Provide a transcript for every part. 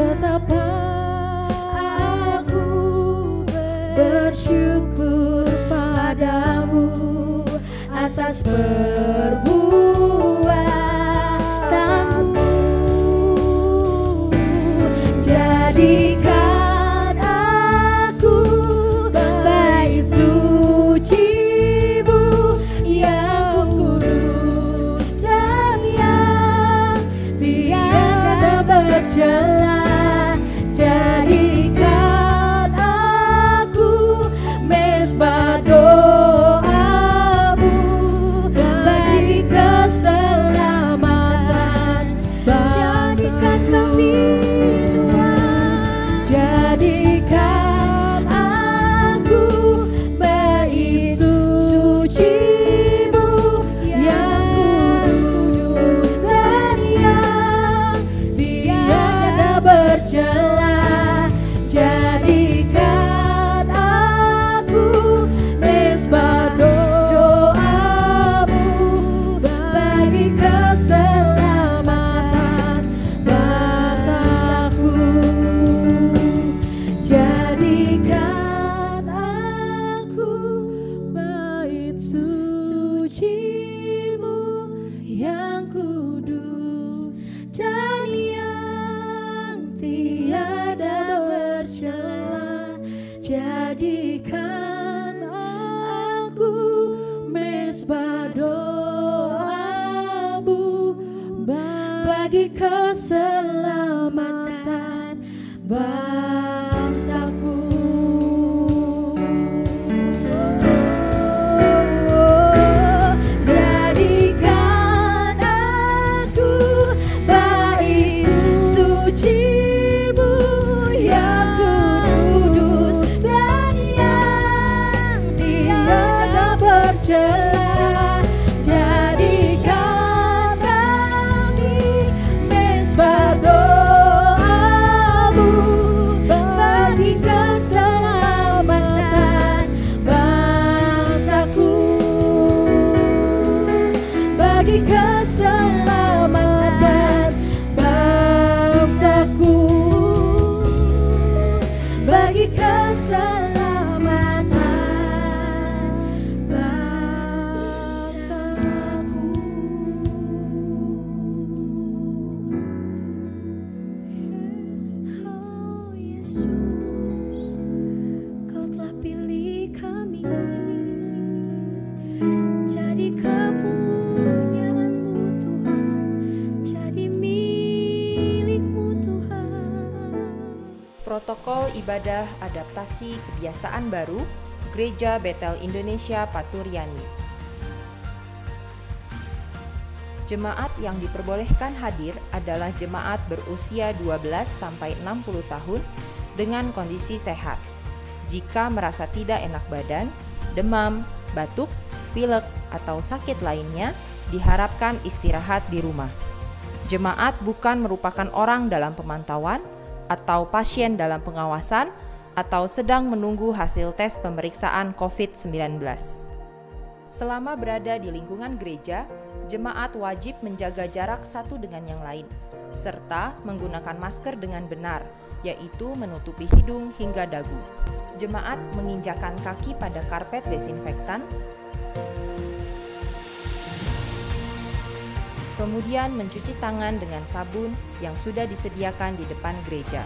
Betapa aku bersyukur padamu atas perbuatanmu. Jadikan aku bait suci-Mu yang kudus dan yang tiada bercela. Jadikan aku mezbah doa-Mu bagi keselamatan bangsaku. Jadikan aku bait suci-Mu yang kudus dan yang tiada bercela. Jadikan aku mezbah doa-Mu bagi keselamatan bangsaku. Jadikan aku bait suci-Mu yang kudus dan yang tiada bercela. Jadikan aku mezbah doa-Mu bagi keselamatan bangsaku. Jadikan aku bait suci-Mu yang kudus dan yang tiada bercela. Jadikan kami mezbah doa-Mu bagi keselamatan bangsaku. Bagi keselamatan bangsaku. Bagi keselamatan bangsaku. Oh Yesus, Kau telah pilih kami jadi kepunyaan-Mu Tuhan, jadi milik-Mu Tuhan. Protokol ibadah adaptasi kebiasaan baru Gereja Betel Indonesia Paturyani. Jemaat yang diperbolehkan hadir adalah jemaat berusia 12 sampai 60 tahun dengan kondisi sehat. Jika merasa tidak enak badan, demam, batuk, pilek, atau sakit lainnya, diharapkan istirahat di rumah. Jemaat bukan merupakan orang dalam pemantauan atau pasien dalam pengawasan atau sedang menunggu hasil tes pemeriksaan COVID-19. Selama berada di lingkungan gereja, jemaat wajib menjaga jarak satu dengan yang lain, serta menggunakan masker dengan benar, yaitu menutupi hidung hingga dagu. Jemaat menginjakan kaki pada karpet desinfektan, kemudian mencuci tangan dengan sabun yang sudah disediakan di depan gereja.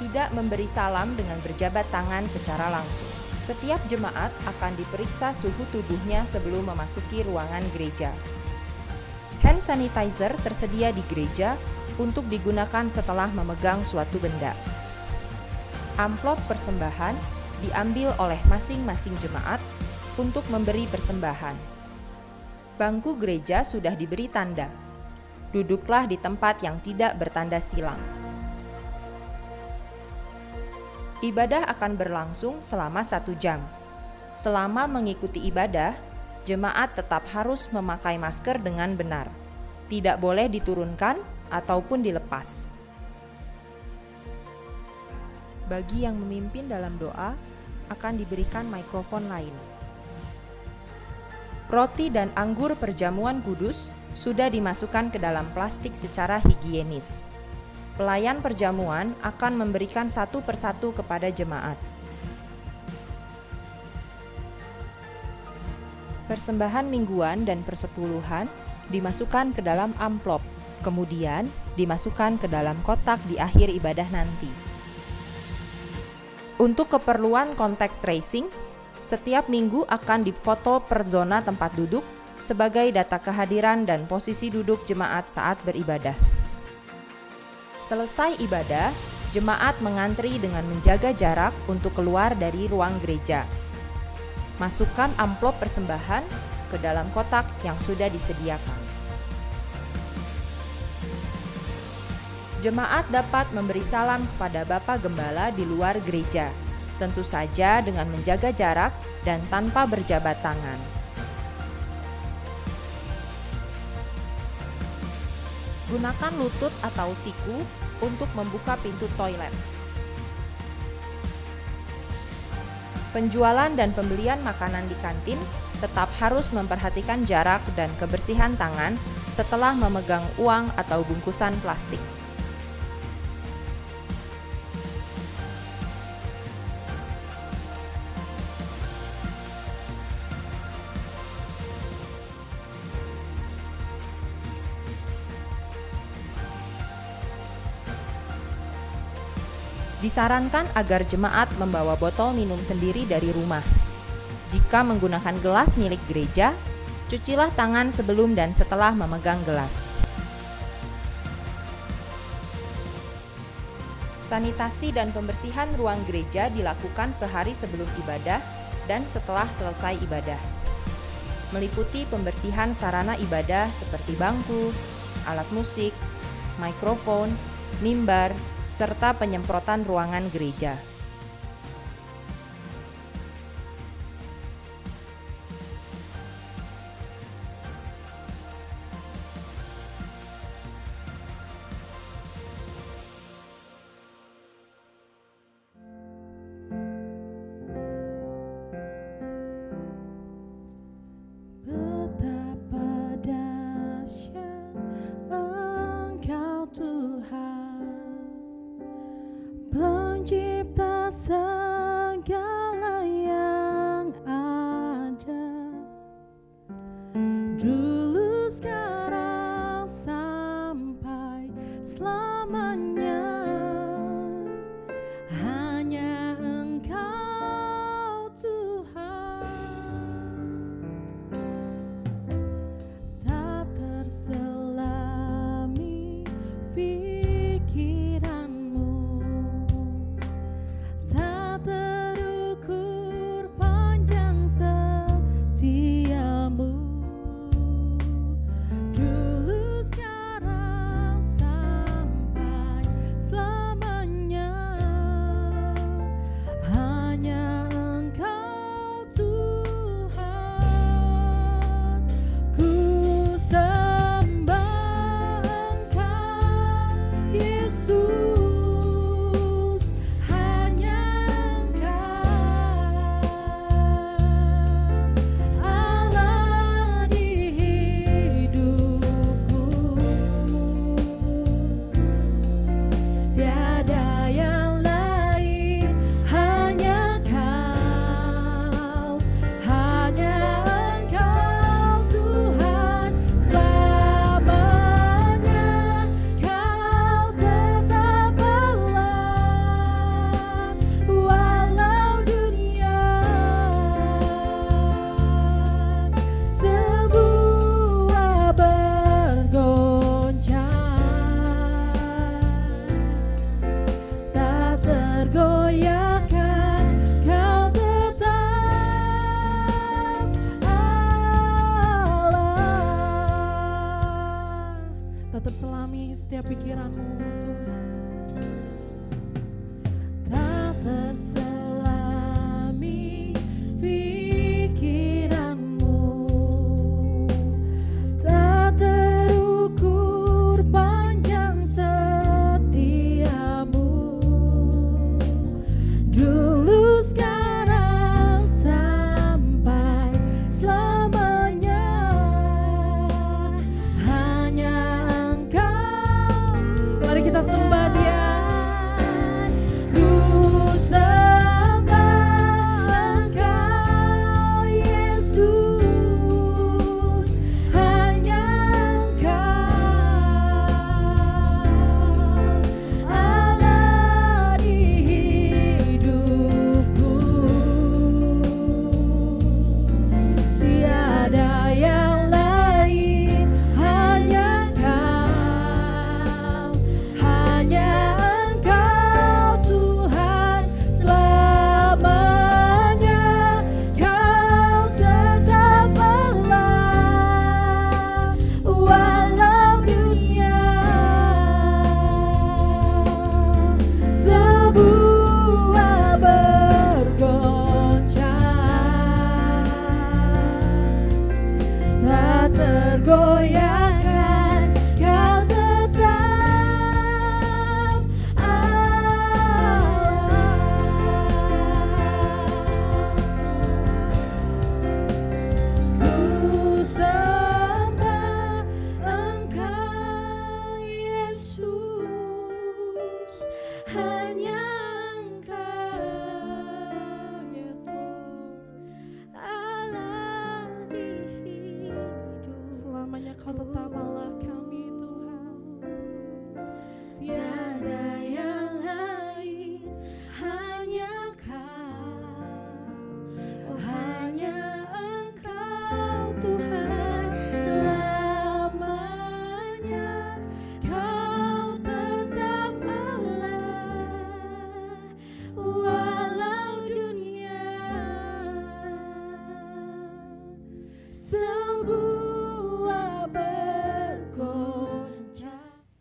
Tidak memberi salam dengan berjabat tangan secara langsung. Setiap jemaat akan diperiksa suhu tubuhnya sebelum memasuki ruangan gereja. Hand sanitizer tersedia di gereja untuk digunakan setelah memegang suatu benda. Amplop persembahan diambil oleh masing-masing jemaat untuk memberi persembahan. Bangku gereja sudah diberi tanda. Duduklah di tempat yang tidak bertanda silang. Ibadah akan berlangsung selama 1 jam. Selama mengikuti ibadah, jemaat tetap harus memakai masker dengan benar. Tidak boleh diturunkan ataupun dilepas. Bagi yang memimpin dalam doa, akan diberikan mikrofon lain. Roti dan anggur perjamuan kudus sudah dimasukkan ke dalam plastik secara higienis. Pelayan perjamuan akan memberikan satu persatu kepada jemaat. Persembahan mingguan dan persepuluhan dimasukkan ke dalam amplop, kemudian dimasukkan ke dalam kotak di akhir ibadah nanti. Untuk keperluan contact tracing, setiap minggu akan difoto per zona tempat duduk sebagai data kehadiran dan posisi duduk jemaat saat beribadah. Selesai ibadah, jemaat mengantri dengan menjaga jarak untuk keluar dari ruang gereja. Masukkan amplop persembahan ke dalam kotak yang sudah disediakan. Jemaat dapat memberi salam kepada Bapak Gembala di luar gereja, tentu saja dengan menjaga jarak dan tanpa berjabat tangan. Gunakan lutut atau siku untuk membuka pintu toilet. Penjualan dan pembelian makanan di kantin tetap harus memperhatikan jarak dan kebersihan tangan setelah memegang uang atau bungkusan plastik. Disarankan agar jemaat membawa botol minum sendiri dari rumah. Jika menggunakan gelas milik gereja, cucilah tangan sebelum dan setelah memegang gelas. Sanitasi dan pembersihan ruang gereja dilakukan sehari sebelum ibadah dan setelah selesai ibadah. Meliputi pembersihan sarana ibadah seperti bangku, alat musik, mikrofon, mimbar, serta penyemprotan ruangan gereja. Betapa dahsyat Engkau Tuhan, Pencipta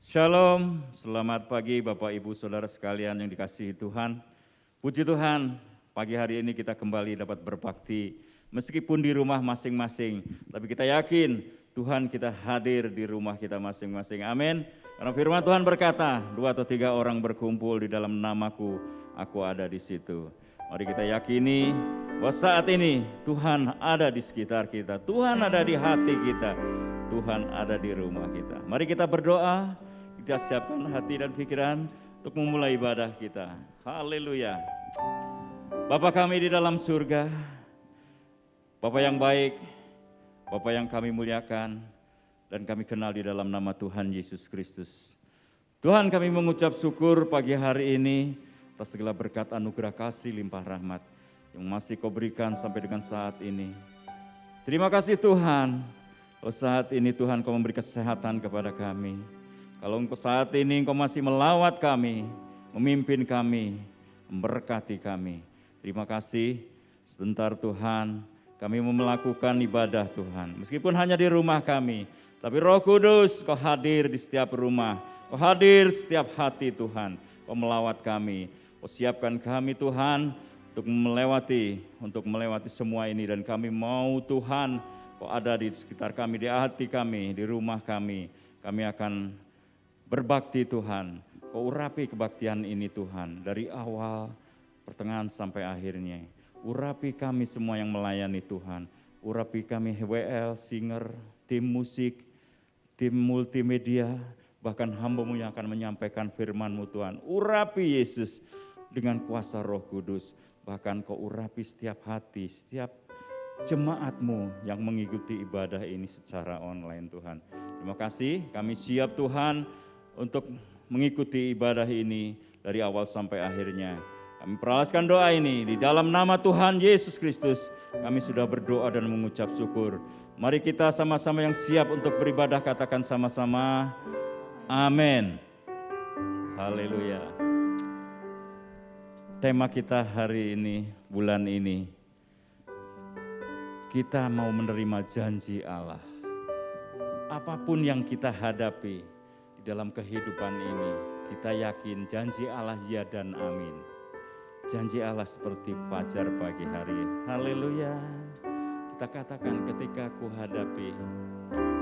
Shalom, selamat pagi Bapak Ibu Saudara sekalian yang dikasihi Tuhan. Puji Tuhan, pagi hari ini kita kembali dapat berbakti meskipun di rumah masing-masing. Tapi kita yakin Tuhan kita hadir di rumah kita masing-masing. Amin. Karena firman Tuhan berkata, 2 atau 3 orang berkumpul di dalam namaku, aku ada di situ. Mari kita yakini bahwa saat ini Tuhan ada di sekitar kita. Tuhan ada di hati kita. Tuhan ada di rumah kita. Mari kita berdoa. Kita siapkan hati dan pikiran untuk memulai ibadah kita. Haleluya. Bapa kami di dalam surga, Bapa yang baik, Bapa yang kami muliakan, dan kami kenal di dalam nama Tuhan Yesus Kristus. Tuhan, kami mengucap syukur pagi hari ini atas segala berkat anugerah kasih limpah rahmat yang masih Kau berikan sampai dengan saat ini. Terima kasih Tuhan, kalau saat ini Tuhan Kau memberi kesehatan kepada kami. Kalau Engkau saat ini Engkau masih melawat kami, memimpin kami, memberkati kami. Terima kasih, sebentar Tuhan, kami mau melakukan ibadah Tuhan. Meskipun hanya di rumah kami, tapi Roh Kudus Kau hadir di setiap rumah, Kau hadir setiap hati Tuhan. Kau melawat kami, Kau siapkan kami Tuhan untuk melewati semua ini. Dan kami mau Tuhan Kau ada di sekitar kami, di hati kami, di rumah kami. Kami akan berbakti Tuhan, Kau urapi kebaktian ini Tuhan, dari awal, pertengahan sampai akhirnya. Urapi kami semua yang melayani Tuhan, urapi kami WL, singer, tim musik, tim multimedia, bahkan hamba-Mu yang akan menyampaikan firman-Mu Tuhan. Urapi Yesus dengan kuasa Roh Kudus, bahkan Kau urapi setiap hati, setiap jemaat-Mu yang mengikuti ibadah ini secara online Tuhan. Terima kasih, kami siap Tuhan untuk mengikuti ibadah ini dari awal sampai akhirnya. Kami peralaskan doa ini di dalam nama Tuhan Yesus Kristus. Kami sudah berdoa dan mengucap syukur. Mari kita sama-sama yang siap untuk beribadah katakan sama-sama, amin. Haleluya. Tema kita hari ini, bulan ini, kita mau menerima janji Allah. Apapun yang kita hadapi di dalam kehidupan ini, kita yakin janji Allah ya dan amin. Janji Allah seperti fajar pagi hari. Haleluya. Kita katakan ketika ku hadapi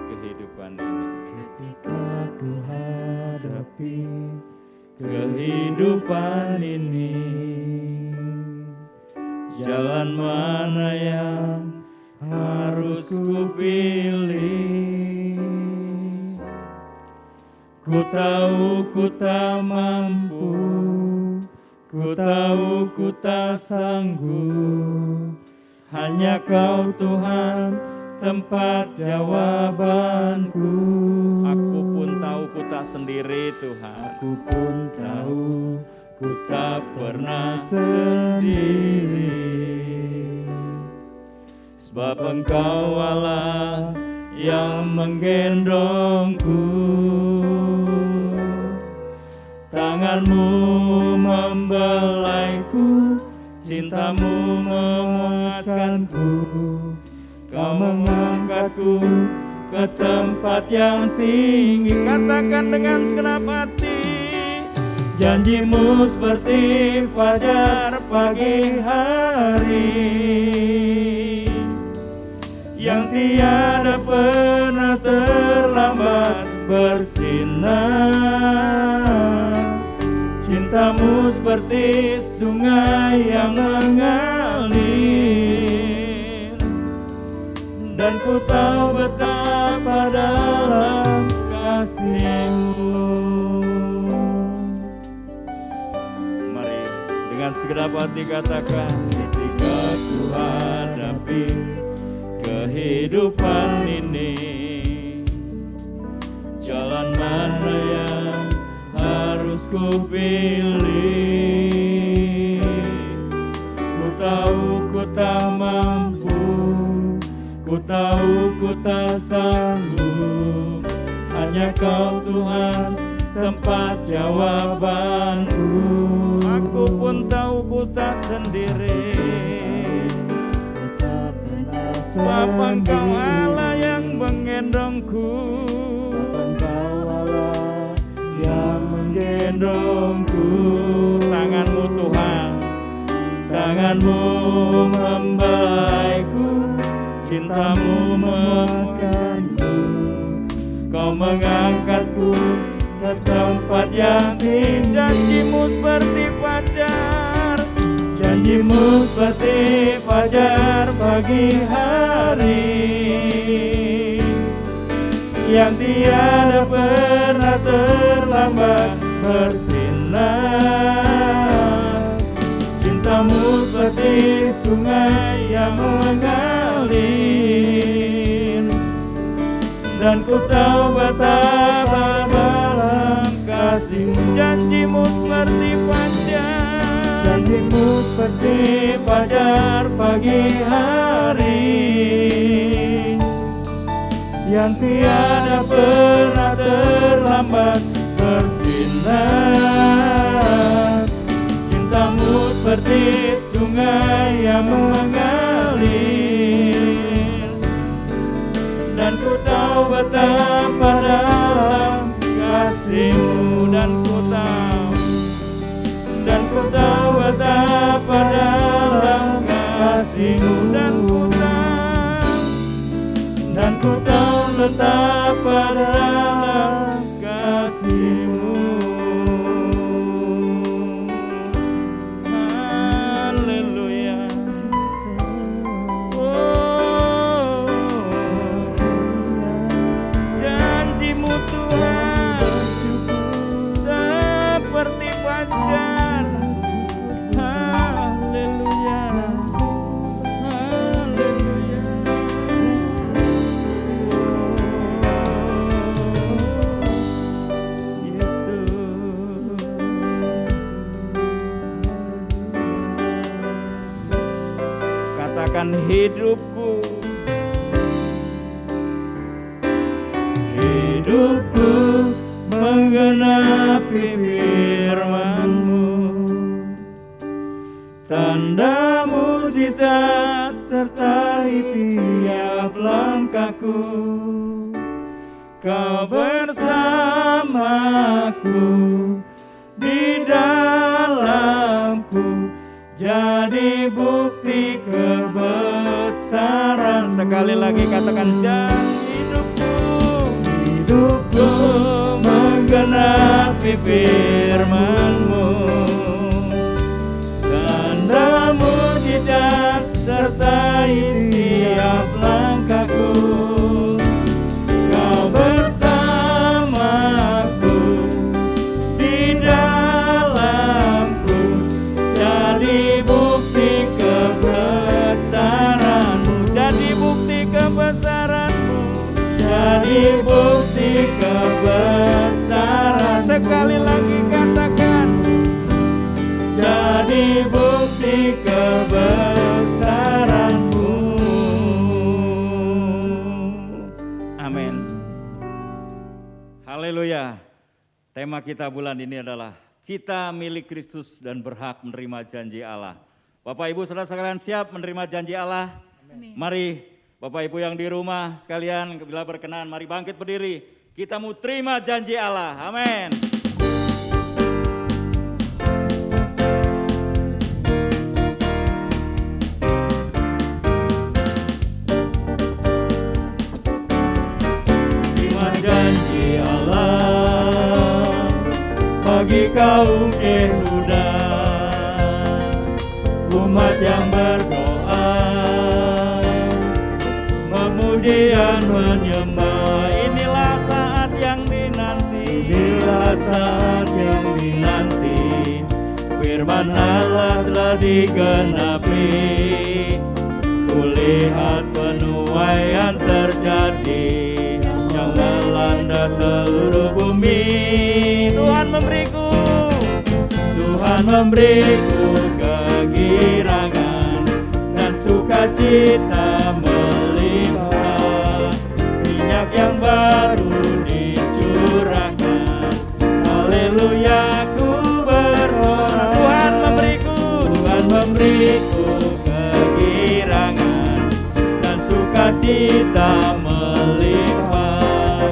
kehidupan ini. Ketika ku hadapi kehidupan ini, jalan mana yang harus ku pilih? Ku tahu ku tak mampu, ku tahu ku tak sanggup. Hanya Kau Tuhan tempat jawabanku. Aku pun tahu ku tak sendiri Tuhan. Aku pun tahu ku tak pernah sendiri. Sebab Engkau Allah yang menggendongku. Tangan-Mu membelaiku, cinta-Mu memuaskanku. Kau mengangkatku ke tempat yang tinggi. Katakan dengan segenap hati, janji-Mu seperti fajar pagi hari, yang tiada pernah terlambat bersinar. Cinta-Mu seperti sungai yang mengalir, dan ku tahu betapa dalam kasih-Mu. mari dengan segenap hati katakan, Ketika ku hadapi kehidupan ini, jalan mana yang harus ku pilih? Ku tahu ku tak mampu, ku tahu ku tak sanggup. Hanya Kau Tuhan tempat jawabanku. aku pun tahu ku tak sendiri. Sebab Engkau Allah yang menggendongku. Sebab Engkau Allah gendongku. Tangan-Mu Tuhan, tangan-Mu membelaiku, cinta-Mu memuaskanku. Kau mengangkatku ke tempat yang tinggi. Janji-Mu seperti fajar, janji-Mu seperti fajar pagi hari, yang tiada pernah terlambat bersinar. Cinta-Mu seperti sungai yang mengalir, dan ku tahu betapa dalam kasih-Mu. Janji-Mu seperti fajar, janji-Mu seperti fajar pagi hari, yang tiada pernah terlambat bersinar. Cinta-Mu seperti sungai yang mengalir, dan ku tahu betapa dalam kasih-Mu. Dan ku tahu betapa dalam kasih-Mu. Dan ku tahu betapa dalam kasih-Mu. Haleluya. Oh, janji-Mu Tuhan seperti fajar. Haleluya. Haleluya. Katakan hidupku, hidupku menggenapi firman-Mu, tanda mukjizat sertai tiap langkahku. Kau bersamaku, di dalamku, jadi bukti kebesaran. Sekali lagi katakan, hidupku menggenapi firman-Mu, tanda mukjizat sertai tiap langkahku. Kau bersamaku, di dalamku, jadi bukti kebesaran-Mu. Jadi bukti kebesaran-Mu, jadi bukti kebesaran. Sekali lagi katakan, jadi bukti kebesaran-Mu. Amin. Haleluya. Tema kita bulan ini adalah kita milik Kristus dan berhak menerima janji Allah. Bapak Ibu Saudara sekalian siap menerima janji Allah? Amin. Mari Bapak Ibu yang di rumah sekalian, bila berkenan mari bangkit berdiri. Kita mau terima janji Allah. Amin. Terima janji Allah bagi kaum Yehuda, umat yang berdoa, memuji dan menyembah. Inilah saat yang dinanti, inilah saat yang dinanti. Firman Allah telah digenapi, kulihat penuaian terjadi yang melanda seluruh bumi. Tuhan memberiku kegirangan dan sukacita melimpah. Minyak yang baru dicurahkan, haleluya ku bersorak. Tuhan memberiku kegirangan dan sukacita melimpah.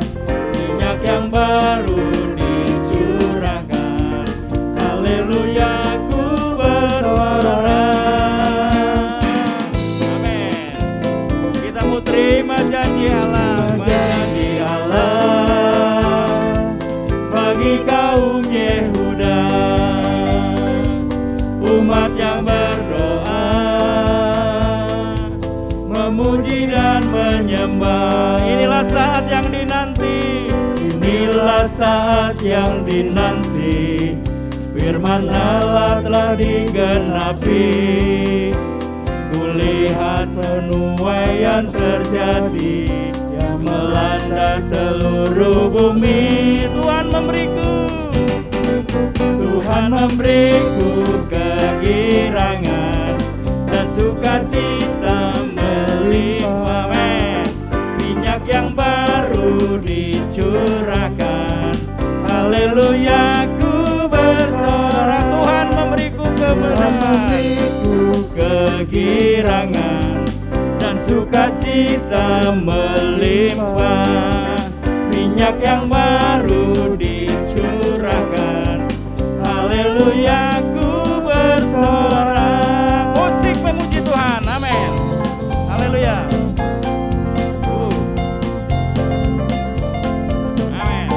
Minyak yang baru dicurahkan, sembah. Inilah saat yang dinanti, inilah saat yang dinanti. Firman Allah telah digenapi. Kulihat penuaian terjadi yang melanda seluruh bumi. Tuhan memberiku kegirangan dan sukacita melimpah. Minyak yang baru dicurahkan. Haleluya, ku bersorak. Tuhan memberiku kemenangan, kegirangan dan sukacita melimpah. Minyak yang baru dicurahkan. Haleluya, ku bersorak. Musik memuji Tuhan, amin. Haleluya. Amin.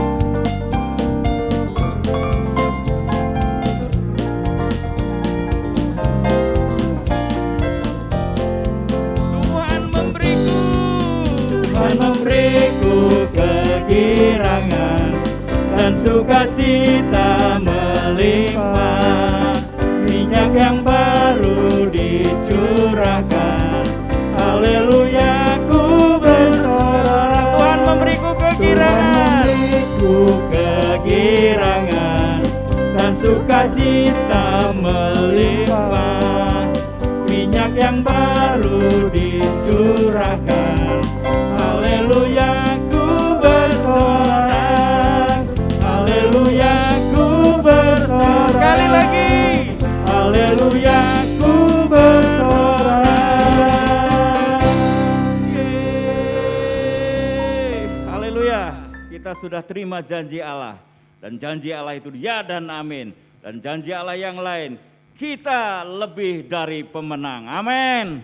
Tuhan memberiku kegirangan dan sukacita melimpah. Minyak yang baru dicurahkan. Haleluya, ku bersorak. Tuhan memberiku kegirangan dan sukacita melimpah. Minyak yang baru dicurahkan. Haleluya, ku bersorak. Haleluya, ku bersorak. Sekali lagi. Haleluya, ku bersorak. Haleluya. Kita sudah terima janji Allah. Dan janji Allah itu ya dan amin. Dan janji Allah yang lain, kita lebih dari pemenang. Amin.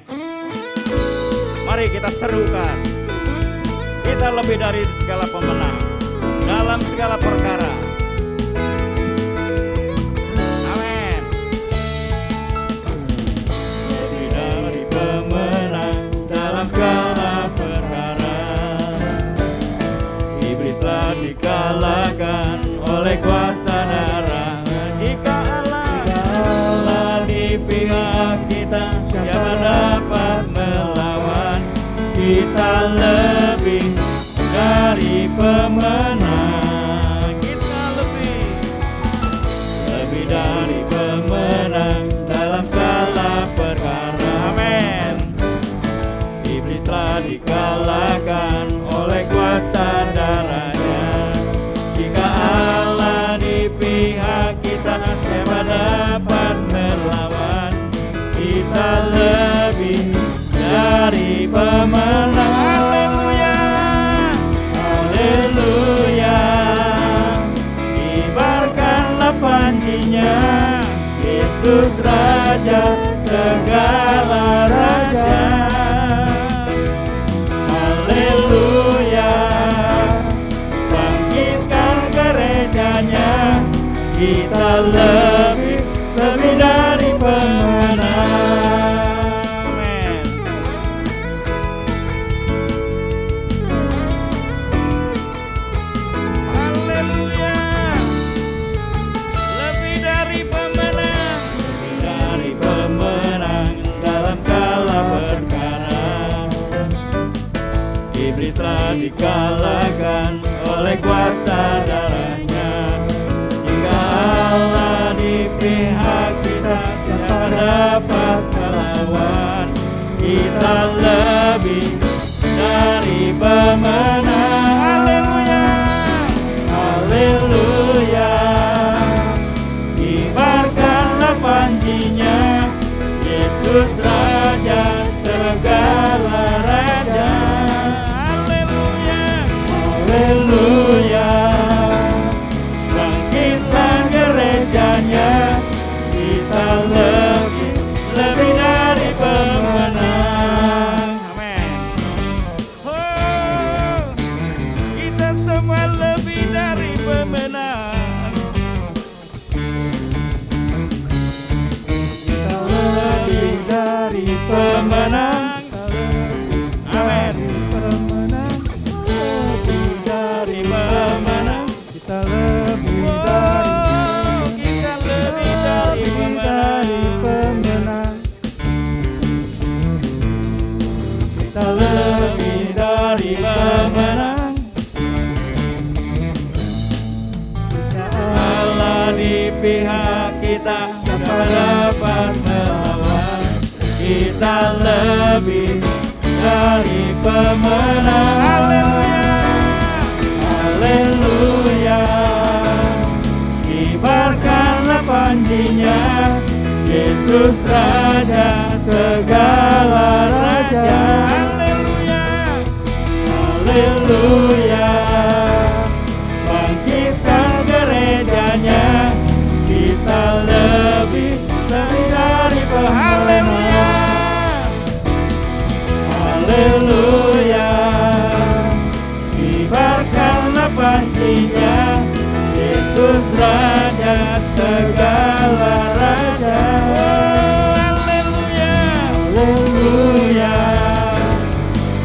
Mari kita serukan. Kita lebih dari segala pemenang dalam segala perkara. Amin. Lebih dari pemenang dalam segala perkara. Iblis telah dikalahkan oleh kuasa darah. Jika Allah di pihak kita, siapa dapat melawan? Kita lebih dari pemenang. Kita lebih dari pemenang dalam segala perkara. Amin. Iblis telah dikalahkan oleh kuasa darahnya. Jika Allah di pihak kita, siapa dapat melawan? Kita lebih dari pemenang. Haleluya, haleluya. Kibarkanlah panjinya, Yesus Raja segala raja. Haleluya, bangkitkan gerejanya. Kita lebih dari pemenang. Amin. Haleluya, lebih dari pemenang. Lebih dari pemenang dalam segala perkara. Iblis telah dikalahkan oleh kuasa darahnya. Jika Allah di pihak kita, siapa dapat melawan? Kita lebih dari pemenang. Haleluya, haleluya. Kibarkanlah panjinya, Yesus Raja segala raja. Haleluya, haleluya. Bangkitlah gerejanya, kita lebih dari pemenang. Amin. Oh, kita semua lebih dari pemenang. Kita lebih dari pemenang. Amin. kita lebih dari pemenang. Haleluya, kibarkanlah panjinya, Yesus Raja segala raja. Haleluya, haleluya, bangkitkan gerejanya, kita lebih dari pemenang. Haleluya, kibarkanlah panjinya, Yesus Raja segala raja. Haleluya, haleluya,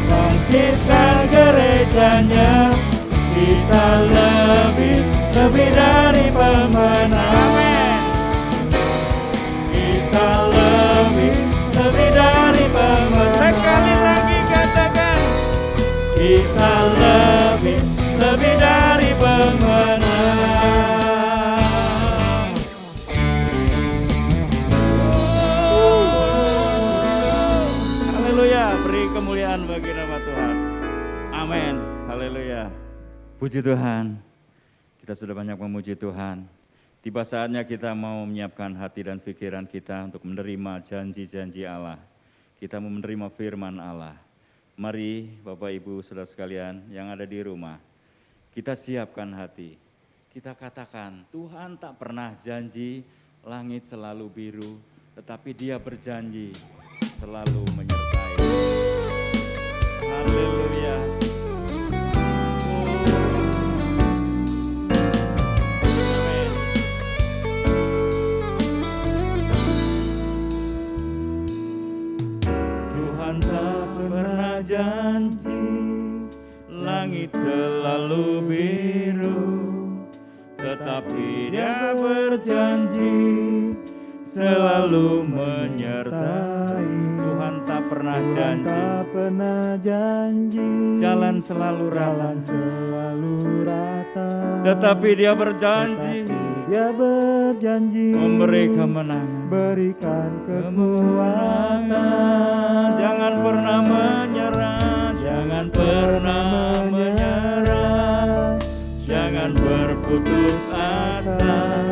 bangkitkan gerejanya, kita lebih dari pemenang. Kita lebih dari pemenang. Sekali lagi katakan, kita lebih dari pemenang. Haleluya, beri kemuliaan bagi nama Tuhan. Amin. Haleluya. Puji Tuhan. Kita sudah banyak memuji Tuhan. Tiba saatnya kita mau menyiapkan hati dan pikiran kita untuk menerima janji-janji Allah. Kita mau menerima firman Allah. Mari Bapak Ibu Saudara sekalian yang ada di rumah, kita siapkan hati. Kita katakan, Tuhan tak pernah janji langit selalu biru, tetapi Dia berjanji selalu menyertai. Haleluya. Tuhan tak pernah janji langit selalu biru, tetapi Dia berjanji selalu menyertai. Tuhan tak pernah janji jalan selalu rata, tetapi Dia berjanji memberi kemenangan, berikan kekuatan. Jangan pernah menyerah, jangan pernah menyerah, jangan berputus asa.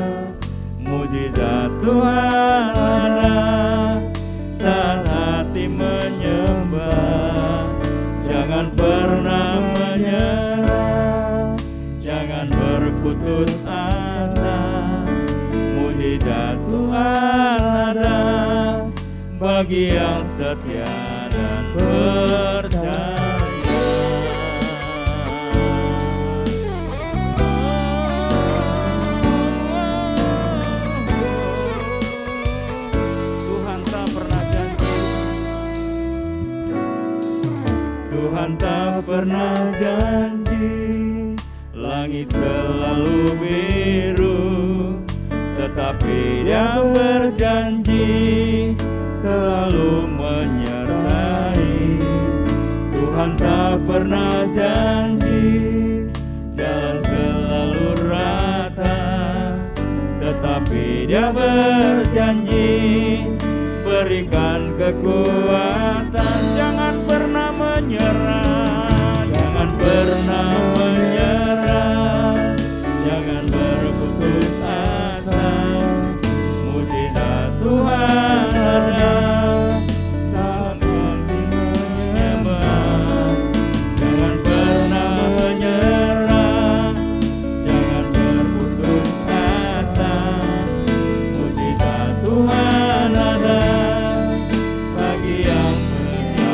Mujizat Tuhan ada saat hati menyembah. Jangan pernah menyerah, jangan berputus asa. Mujizat Tuhan ada bagi yang setia dan percaya. Tuhan tak pernah janji langit selalu biru, tetapi Dia berjanji selalu menyertai. Tuhan tak pernah janji jalan selalu rata, tetapi Dia berjanji berikan kekuatan. Jangan pernah menyerah, jangan pernah menyerah, jangan berputus asa. Mujizat Tuhan ada saat hati menyembah. Jangan pernah menyerah, jangan berputus asa. Mujizat Tuhan ada bagi yang percaya.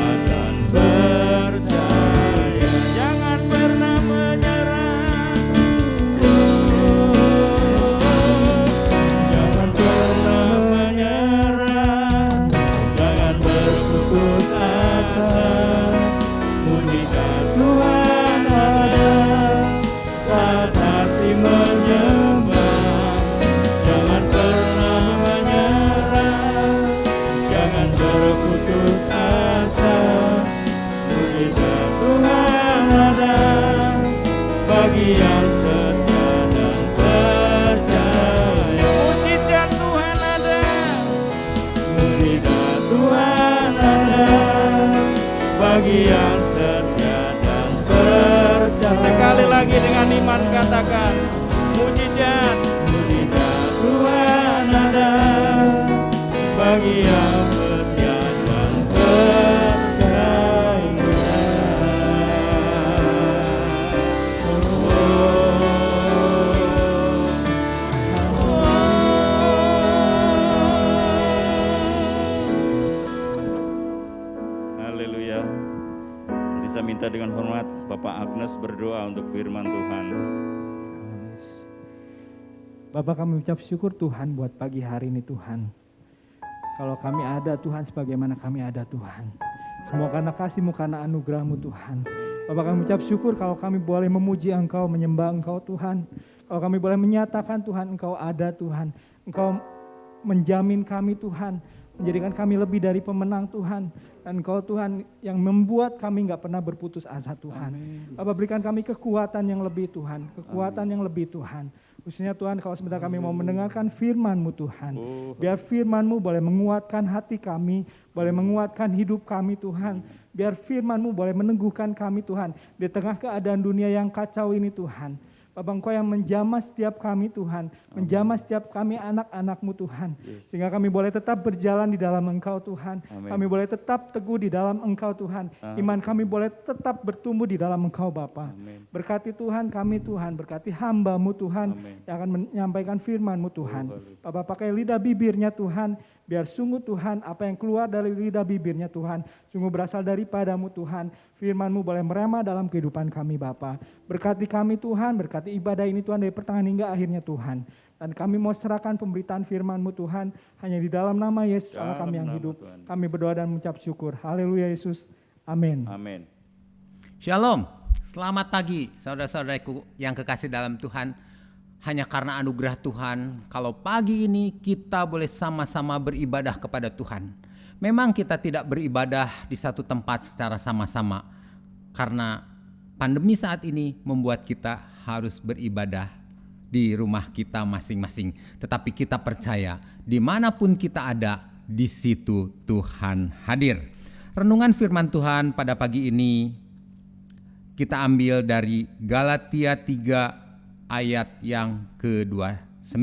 bagi yang setia dan percaya. Sekali lagi dengan iman katakan, mujizat, mujizat Tuhan ada bagi yang setia dan percaya. Haleluya. Nanti saya minta dengan hormat Bapak Agnes berdoa untuk firman Tuhan. Bapak, kami ucap syukur Tuhan buat pagi hari ini Tuhan. Kalau kami ada Tuhan sebagaimana kami ada Tuhan. Semua karena kasih-Mu, karena anugerah-Mu Tuhan. Bapak, kami ucap syukur kalau kami boleh memuji Engkau, menyembah Engkau Tuhan. Kalau kami boleh menyatakan Tuhan Engkau ada Tuhan. Engkau menjamin kami Tuhan. Menjadikan kami lebih dari pemenang Tuhan. Dan Engkau Tuhan yang membuat kami gak pernah berputus asa Tuhan. Amen. Bapak, berikan kami kekuatan yang lebih Tuhan. Kekuatan yang lebih Tuhan. Khususnya Tuhan, kalau sebentar kami mau mendengarkan firman-Mu Tuhan. Biar firman-Mu boleh menguatkan hati kami, boleh menguatkan hidup kami Tuhan. Biar firman-Mu boleh meneguhkan kami Tuhan. Di tengah keadaan dunia yang kacau ini Tuhan. Bapak, Engkau yang menjamah setiap kami Tuhan. Menjamah setiap kami anak-anak-Mu Tuhan. Sehingga kami boleh tetap berjalan di dalam Engkau Tuhan. Amen. Kami boleh tetap teguh di dalam Engkau Tuhan. Iman kami boleh tetap bertumbuh di dalam Engkau Bapa. Amen. Berkati Tuhan kami Tuhan. Berkati hamba-Mu Tuhan. Amen. Yang akan menyampaikan firman-Mu Tuhan. Bapak, pakai lidah bibirnya Tuhan. Biar sungguh Tuhan apa yang keluar dari lidah bibirnya Tuhan. Sungguh berasal daripada-Mu Tuhan. Firman-Mu boleh merema dalam kehidupan kami Bapa. Berkati kami Tuhan. Berkati ibadah ini Tuhan dari pertengahan hingga akhirnya Tuhan. Dan kami mau serahkan pemberitaan firman-Mu Tuhan. Hanya di dalam nama Yesus Allah kami yang hidup. Kami berdoa dan mengucap syukur. Haleluya Yesus. Amin. Amin. Shalom, selamat pagi saudara-saudaraku yang kekasih dalam Tuhan. Hanya karena anugerah Tuhan, kalau pagi ini kita boleh sama-sama beribadah kepada Tuhan. Memang kita tidak beribadah di satu tempat secara sama-sama, karena pandemi saat ini membuat kita harus beribadah di rumah kita masing-masing. Tetapi kita percaya, dimanapun kita ada, di situ Tuhan hadir. Renungan firman Tuhan pada pagi ini kita ambil dari Galatia 3 ayat yang ke-29.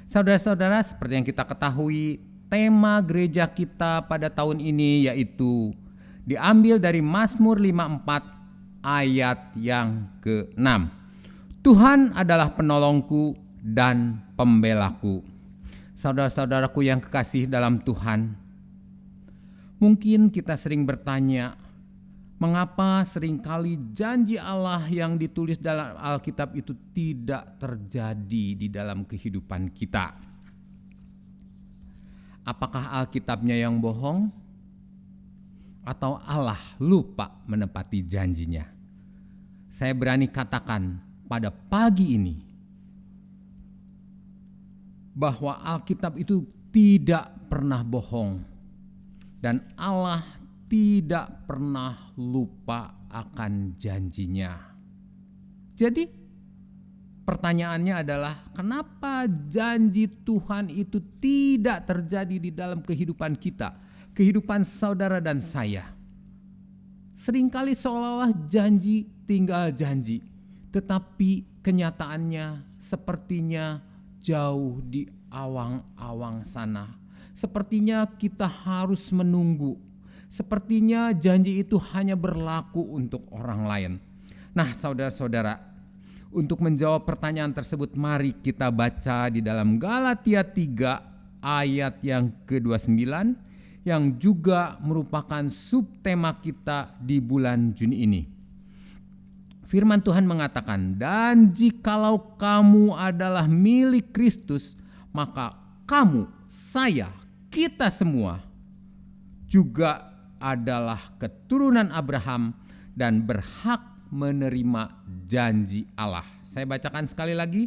Saudara-saudara, seperti yang kita ketahui, tema gereja kita pada tahun ini yaitu diambil dari Mazmur 54 ayat yang ke-6. Tuhan adalah penolongku dan pembelaku. Saudara-saudaraku yang kekasih dalam Tuhan, mungkin kita sering bertanya, mengapa seringkali janji Allah yang ditulis dalam Alkitab itu tidak terjadi di dalam kehidupan kita? Apakah Alkitabnya yang bohong? Atau Allah lupa menepati janjinya? Saya berani katakan pada pagi ini bahwa Alkitab itu tidak pernah bohong. Dan Allah tidak pernah lupa akan janjinya. Jadi pertanyaannya adalah, kenapa janji Tuhan itu tidak terjadi di dalam kehidupan kita, kehidupan saudara dan saya? Seringkali seolah-olah janji tinggal janji, tetapi kenyataannya sepertinya jauh di awang-awang sana. Sepertinya kita harus menunggu. Sepertinya janji itu hanya berlaku untuk orang lain. Nah, saudara-saudara, untuk menjawab pertanyaan tersebut, mari kita baca di dalam Galatia 3 ayat yang ke-29 yang juga merupakan subtema kita di bulan Juni ini. Firman Tuhan mengatakan, "Dan jikalau kamu adalah milik Kristus, maka kamu, saya, kita semua juga adalah keturunan Abraham dan berhak menerima janji Allah." Saya bacakan sekali lagi.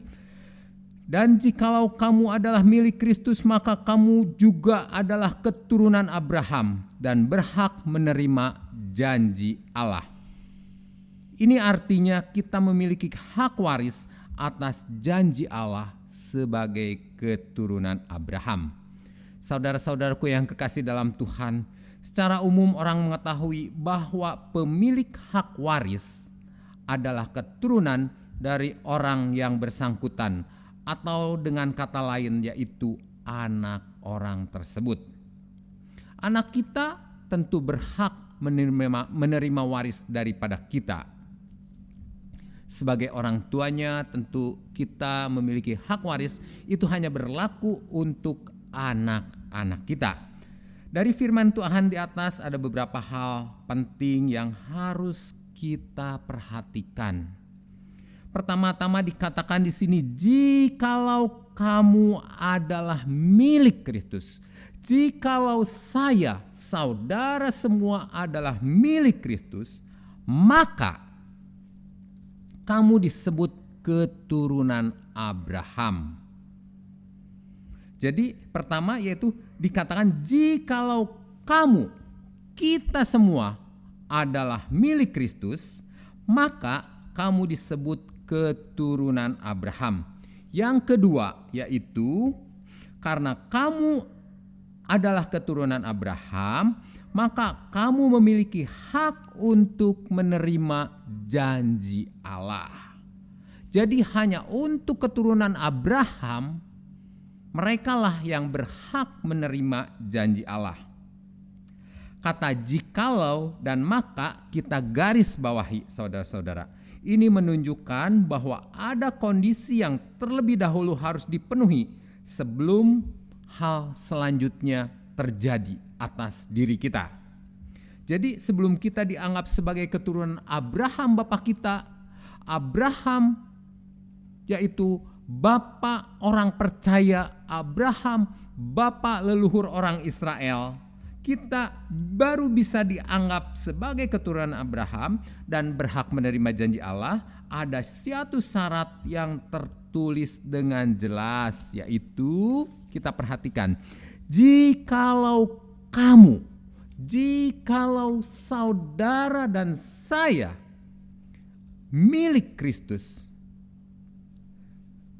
Dan jikalau kamu adalah milik Kristus, maka kamu juga adalah keturunan Abraham dan berhak menerima janji Allah. Ini artinya kita memiliki hak waris atas janji Allah sebagai keturunan Abraham. Saudara-saudaraku yang kekasih dalam Tuhan, Secara umum orang mengetahui bahwa pemilik hak waris adalah keturunan dari orang yang bersangkutan, atau dengan kata lain yaitu anak orang tersebut. Anak kita tentu berhak menerima waris daripada kita. Sebagai orang tuanya tentu kita memiliki hak waris, itu hanya berlaku untuk anak-anak kita. Dari firman Tuhan di atas ada beberapa hal penting yang harus kita perhatikan. Pertama-tama dikatakan di sini, jikalau kamu adalah milik Kristus. Jikalau saya, saudara semua adalah milik Kristus, maka kamu disebut keturunan Abraham. Jadi pertama yaitu dikatakan jikalau kamu, kita semua adalah milik Kristus, maka kamu disebut keturunan Abraham. Yang kedua yaitu karena kamu adalah keturunan Abraham, maka kamu memiliki hak untuk menerima janji Allah. Jadi hanya untuk keturunan Abraham, merekalah yang berhak menerima janji Allah. Kata jikalau dan maka kita garis bawahi, saudara-saudara. Ini menunjukkan bahwa ada kondisi yang terlebih dahulu harus dipenuhi sebelum hal selanjutnya terjadi atas diri kita. Jadi sebelum kita dianggap sebagai keturunan Abraham bapak kita, Abraham yaitu bapak orang percaya, Abraham bapak leluhur orang Israel, kita baru bisa dianggap sebagai keturunan Abraham dan berhak menerima janji Allah. Ada suatu syarat yang tertulis dengan jelas, yaitu kita perhatikan, jikalau kamu, jikalau saudara dan saya milik Kristus,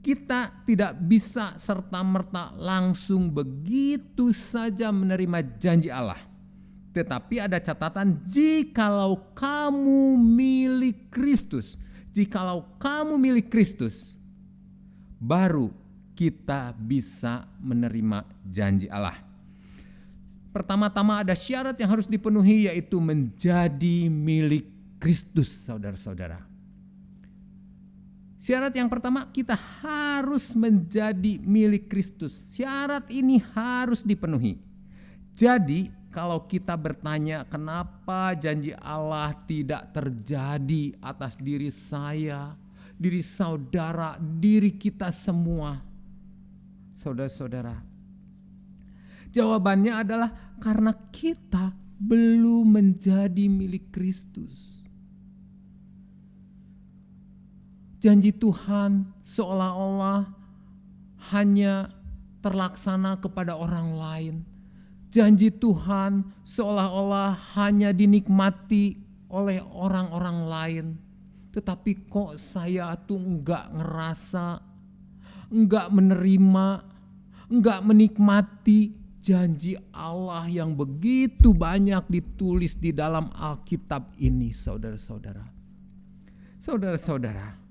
kita tidak bisa serta-merta langsung begitu saja menerima janji Allah. Tetapi ada catatan, jikalau kamu milik Kristus, jikalau kamu milik Kristus, baru kita bisa menerima janji Allah. Pertama-tama ada syarat yang harus dipenuhi, yaitu menjadi milik Kristus, saudara-saudara. Syarat yang pertama, kita harus menjadi milik Kristus. Syarat ini harus dipenuhi. Jadi kalau kita bertanya kenapa janji Allah tidak terjadi atas diri saya, diri saudara, diri kita semua, saudara-saudara, jawabannya adalah karena kita belum menjadi milik Kristus. Janji Tuhan seolah-olah hanya terlaksana kepada orang lain. Janji Tuhan seolah-olah hanya dinikmati oleh orang-orang lain. Tetapi kok saya tuh enggak ngerasa, enggak menerima, enggak menikmati janji Allah yang begitu banyak ditulis di dalam Alkitab ini, saudara-saudara. Saudara-saudara,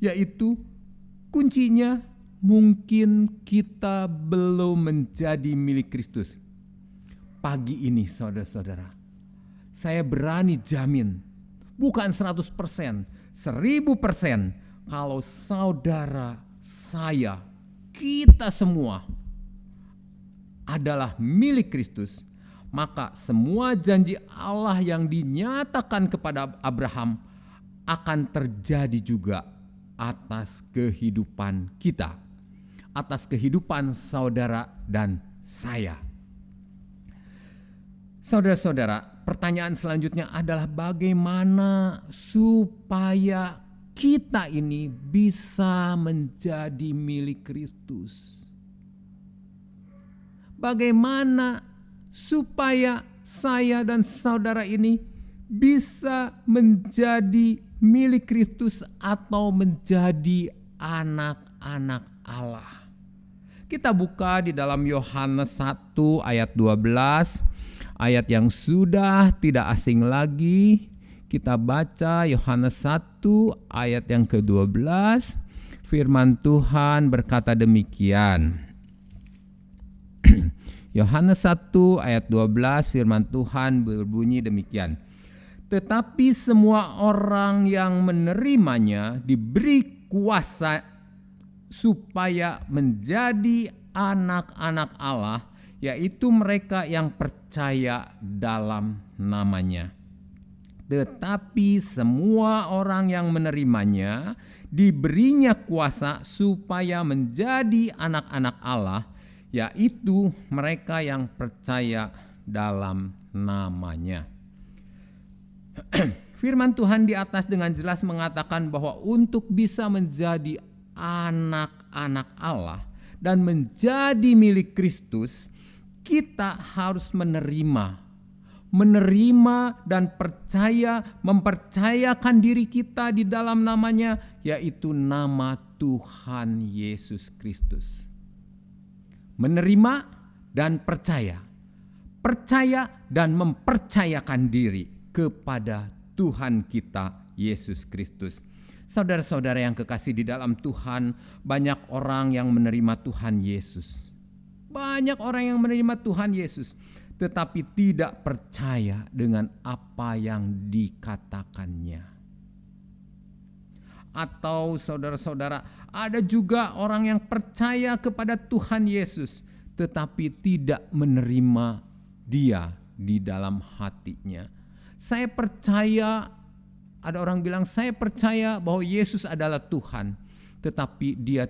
yaitu kuncinya mungkin kita belum menjadi milik Kristus. Pagi ini saudara-saudara, saya berani jamin, bukan 100%, 1000%, kalau saudara, saya, kita semua adalah milik Kristus, maka semua janji Allah yang dinyatakan kepada Abraham akan terjadi juga atas kehidupan kita, atas kehidupan saudara dan saya. Saudara-saudara, pertanyaan selanjutnya adalah bagaimana supaya kita ini bisa menjadi milik Kristus? Bagaimana supaya saya dan saudara ini bisa menjadi milik Kristus atau menjadi anak-anak Allah? Kita buka di dalam Yohanes 1 ayat 12. ayat yang sudah tidak asing lagi. Kita baca Yohanes 1 ayat yang ke-12. Firman Tuhan berkata demikian. Yohanes 1 ayat 12, firman Tuhan berbunyi demikian. Tetapi semua orang yang menerimanya diberi kuasa supaya menjadi anak-anak Allah, yaitu mereka yang percaya dalam namanya. Tetapi semua orang yang menerimanya diberinya kuasa supaya menjadi anak-anak Allah, yaitu mereka yang percaya dalam namanya. Firman Tuhan di atas dengan jelas mengatakan bahwa untuk bisa menjadi anak-anak Allah dan menjadi milik Kristus, kita harus menerima dan mempercayakan diri kita di dalam namanya, yaitu nama Tuhan Yesus Kristus. Menerima dan percaya dan mempercayakan diri kepada Tuhan kita Yesus Kristus. Saudara-saudara yang kekasih di dalam Tuhan, banyak orang yang menerima Tuhan Yesus. Banyak orang yang menerima Tuhan Yesus, tetapi tidak percaya dengan apa yang dikatakannya. Atau saudara-saudara, ada juga orang yang percaya kepada Tuhan Yesus, tetapi tidak menerima Dia di dalam hatinya. Saya percaya, ada orang bilang saya percaya bahwa Yesus adalah Tuhan, tetapi dia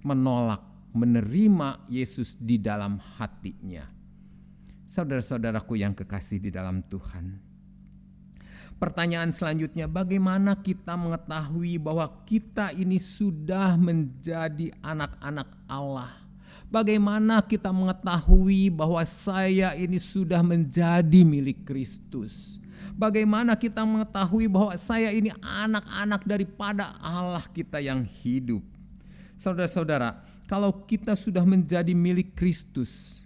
menolak menerima Yesus di dalam hatinya. Saudara-saudaraku yang kekasih di dalam Tuhan, pertanyaan selanjutnya, bagaimana kita mengetahui bahwa kita ini sudah menjadi anak-anak Allah? Bagaimana kita mengetahui bahwa saya ini sudah menjadi milik Kristus? Bagaimana kita mengetahui bahwa saya ini anak-anak daripada Allah kita yang hidup? Saudara-saudara, kalau kita sudah menjadi milik Kristus,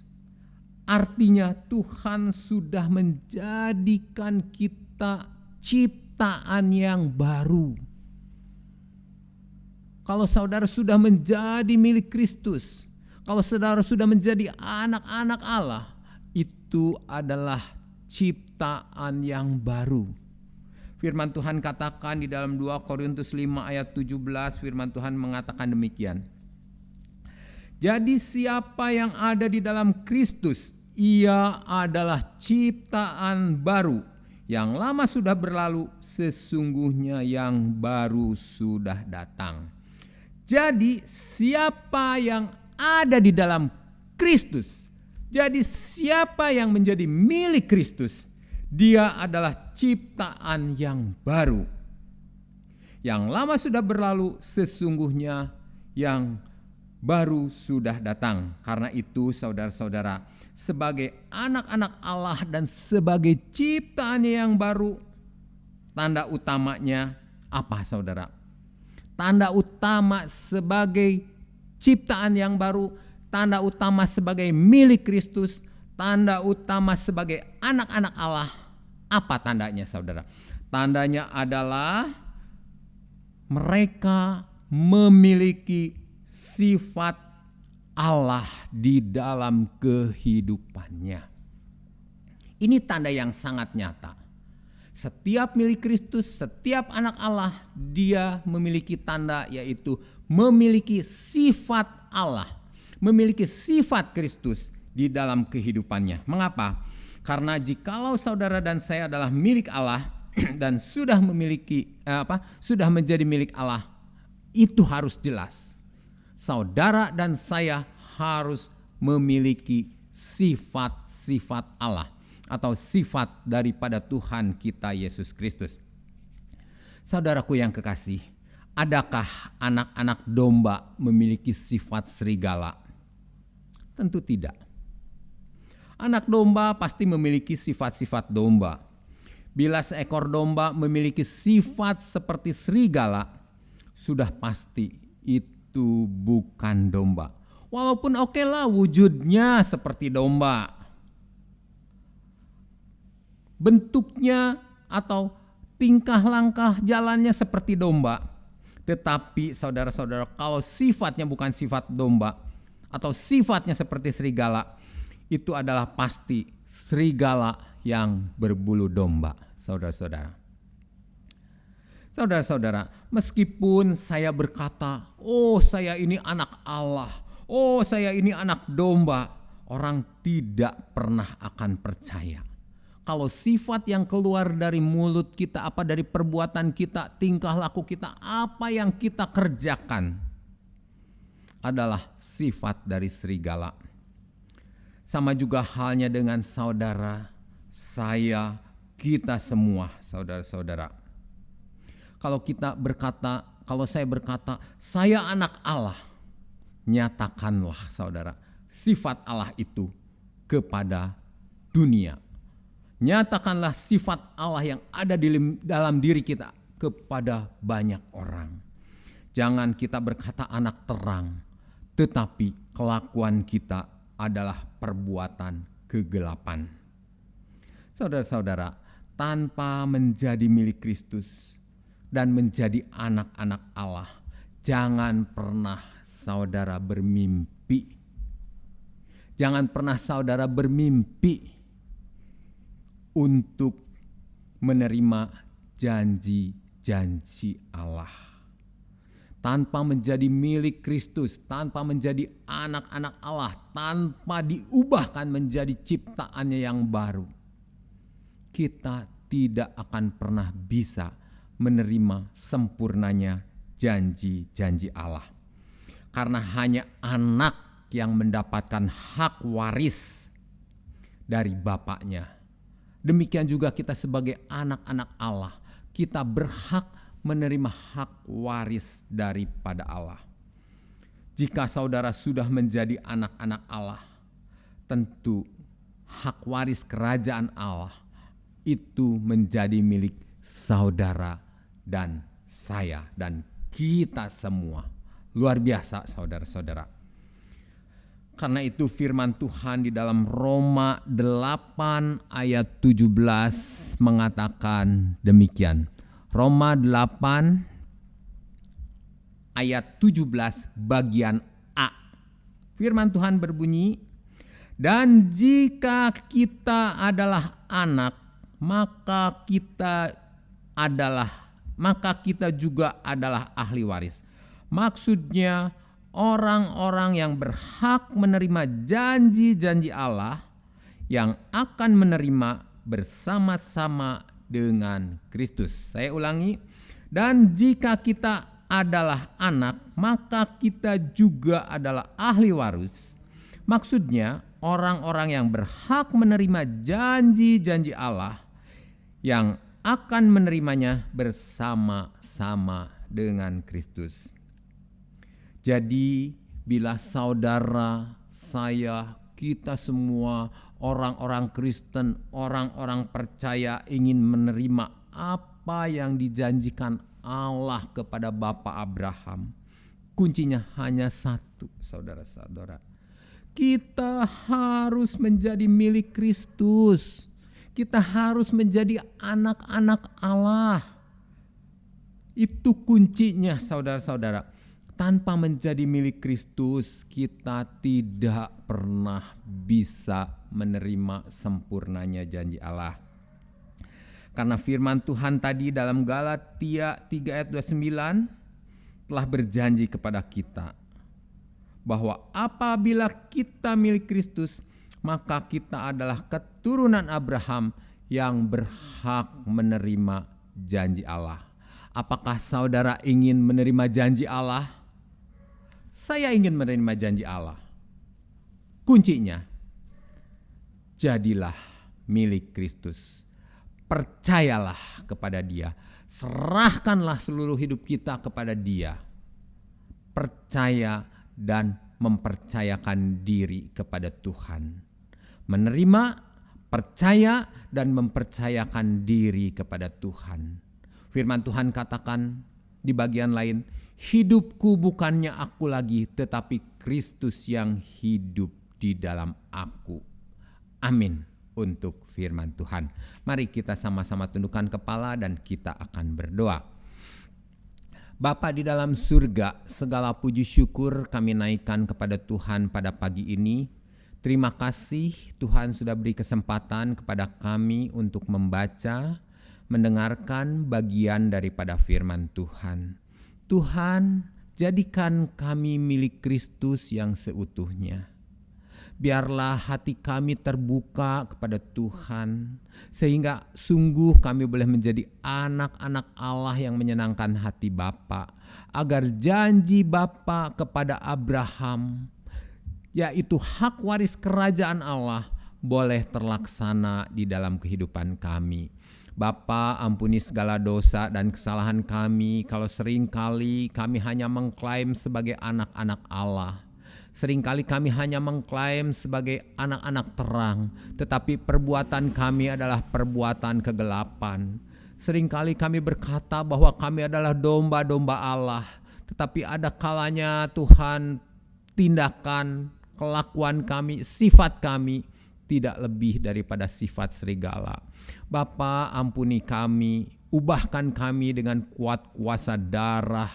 artinya Tuhan sudah menjadikan kita ciptaan yang baru. Kalau saudara sudah menjadi milik Kristus, kalau saudara sudah menjadi anak-anak Allah, itu adalah ciptaan yang baru. Firman Tuhan katakan di dalam 2 Korintus 5 ayat 17, firman Tuhan mengatakan demikian. Jadi siapa yang ada di dalam Kristus, ia adalah ciptaan baru. Yang lama sudah berlalu, sesungguhnya yang baru sudah datang. Jadi siapa yang ada di dalam Kristus, jadi siapa yang menjadi milik Kristus, dia adalah ciptaan yang baru. Yang lama sudah berlalu, sesungguhnya yang baru sudah datang. Karena itu saudara-saudara, sebagai anak-anak Allah dan sebagai ciptaannya yang baru, tanda utamanya apa saudara? Tanda utama sebagai ciptaan yang baru, tanda utama sebagai milik Kristus, tanda utama sebagai anak-anak Allah. Apa tandanya saudara? Tandanya adalah mereka memiliki sifat Allah di dalam kehidupannya. Ini tanda yang sangat nyata. Setiap milik Kristus, setiap anak Allah, dia memiliki tanda, yaitu memiliki sifat Allah, memiliki sifat Kristus di dalam kehidupannya. Mengapa? Karena jikalau saudara dan saya adalah milik Allah dan sudah menjadi milik Allah, itu harus jelas. Saudara dan saya harus memiliki sifat-sifat Allah atau sifat daripada Tuhan kita Yesus Kristus. Saudaraku yang kekasih, adakah anak-anak domba memiliki sifat serigala? Tentu tidak. Anak domba pasti memiliki sifat-sifat domba. Bila seekor domba memiliki sifat seperti serigala, sudah pasti itu bukan domba. Walaupun oke lah wujudnya seperti domba. bentuknya atau tingkah langkah jalannya seperti domba. Tetapi saudara-saudara, kalau sifatnya bukan sifat domba atau sifatnya seperti serigala, itu adalah pasti serigala yang berbulu domba, saudara-saudara. Saudara-saudara, meskipun saya berkata, oh saya ini anak Allah, oh saya ini anak domba, orang tidak pernah akan percaya. Kalau sifat yang keluar dari mulut kita, apa dari perbuatan kita, tingkah laku kita, apa yang kita kerjakan adalah sifat dari serigala. Sama juga halnya dengan saudara, saya, kita semua, saudara-saudara. Kalau saya berkata, saya anak Allah, nyatakanlah saudara, sifat Allah itu kepada dunia. Nyatakanlah sifat Allah yang ada di dalam diri kita kepada banyak orang. Jangan kita berkata anak terang, tetapi kelakuan kita adalah perbuatan kegelapan. Saudara-saudara, tanpa menjadi milik Kristus dan menjadi anak-anak Allah, jangan pernah saudara bermimpi. Jangan pernah saudara bermimpi untuk menerima janji-janji Allah. Tanpa menjadi milik Kristus, tanpa menjadi anak-anak Allah, tanpa diubahkan menjadi ciptaannya yang baru, kita tidak akan pernah bisa menerima sempurnanya janji-janji Allah. Karena hanya anak yang mendapatkan hak waris dari bapaknya. Demikian juga kita sebagai anak-anak Allah, kita berhak menerima hak waris daripada Allah. Jika saudara sudah menjadi anak-anak Allah, tentu hak waris kerajaan Allah itu menjadi milik saudara dan saya dan kita semua. Luar biasa saudara-saudara. Karena itu firman Tuhan di dalam Roma 8 ayat 17 mengatakan demikian. Roma 8 ayat 17 bagian A. Firman Tuhan berbunyi, dan jika kita adalah anak, maka kita juga adalah ahli waris. Maksudnya orang-orang yang berhak menerima janji-janji Allah yang akan menerima bersama-sama dengan Kristus. Saya ulangi, dan jika kita adalah anak, maka kita juga adalah ahli waris. Maksudnya orang-orang yang berhak menerima janji-janji Allah yang akan menerimanya bersama-sama dengan Kristus. Jadi bila saudara, saya, kita semua orang-orang Kristen, orang-orang percaya ingin menerima apa yang dijanjikan Allah kepada Bapak Abraham, kuncinya hanya satu, saudara-saudara. Kita harus menjadi milik Kristus. Kita harus menjadi anak-anak Allah. Itu kuncinya, saudara-saudara. Tanpa menjadi milik Kristus, kita tidak pernah bisa menerima sempurnanya janji Allah. Karena firman Tuhan tadi dalam Galatia 3 ayat 29 telah berjanji kepada kita bahwa apabila kita milik Kristus, maka kita adalah keturunan Abraham yang berhak menerima janji Allah. Apakah saudara ingin menerima janji Allah? Saya ingin menerima janji Allah. Kuncinya, jadilah milik Kristus. Percayalah kepada Dia. Serahkanlah seluruh hidup kita kepada Dia. Percaya dan mempercayakan diri kepada Tuhan. Menerima, percaya, dan mempercayakan diri kepada Tuhan. Firman Tuhan katakan di bagian lain, hidupku bukannya aku lagi, tetapi Kristus yang hidup di dalam aku. Amin. untuk firman Tuhan. Mari kita sama-sama tundukkan kepala dan kita akan berdoa. Bapa di dalam surga, segala puji syukur kami naikkan kepada Tuhan pada pagi ini. Terima kasih Tuhan sudah beri kesempatan kepada kami untuk membaca, mendengarkan bagian daripada firman Tuhan. Tuhan, jadikan kami milik Kristus yang seutuhnya. Biarlah hati kami terbuka kepada Tuhan, sehingga sungguh kami boleh menjadi anak-anak Allah yang menyenangkan hati Bapa, agar janji Bapa kepada Abraham, yaitu hak waris kerajaan Allah, boleh terlaksana di dalam kehidupan kami. Bapa, ampuni segala dosa dan kesalahan kami kalau seringkali kami hanya mengklaim sebagai anak-anak Allah. Seringkali kami hanya mengklaim sebagai anak-anak terang, tetapi perbuatan kami adalah perbuatan kegelapan. Seringkali kami berkata bahwa kami adalah domba-domba Allah, tetapi ada kalanya Tuhan, tindakan, kelakuan kami, sifat kami tidak lebih daripada sifat serigala. Bapa, ampuni kami, ubahkan kami dengan kuat kuasa darah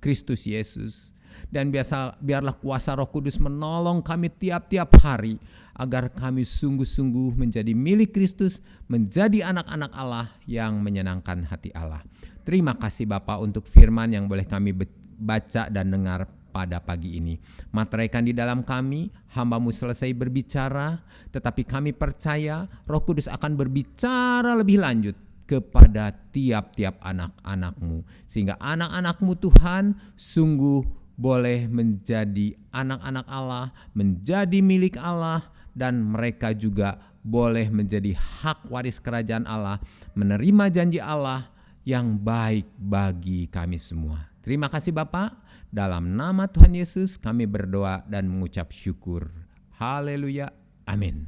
Kristus Yesus. Dan biarlah kuasa Roh Kudus menolong kami tiap-tiap hari agar kami sungguh-sungguh menjadi milik Kristus, menjadi anak-anak Allah yang menyenangkan hati Allah. Terima kasih Bapa untuk firman yang boleh kami baca dan dengar pada pagi ini. Materaikan di dalam kami, hamba-Mu selesai berbicara, tetapi kami percaya Roh Kudus akan berbicara lebih lanjut kepada tiap-tiap anak-anak-Mu. Sehingga anak-anak-Mu Tuhan sungguh boleh menjadi anak-anak Allah, menjadi milik Allah, dan mereka juga boleh menjadi hak waris kerajaan Allah, menerima janji Allah yang baik bagi kami semua. Terima kasih Bapa, dalam nama Tuhan Yesus kami berdoa dan mengucap syukur. Haleluya, amin.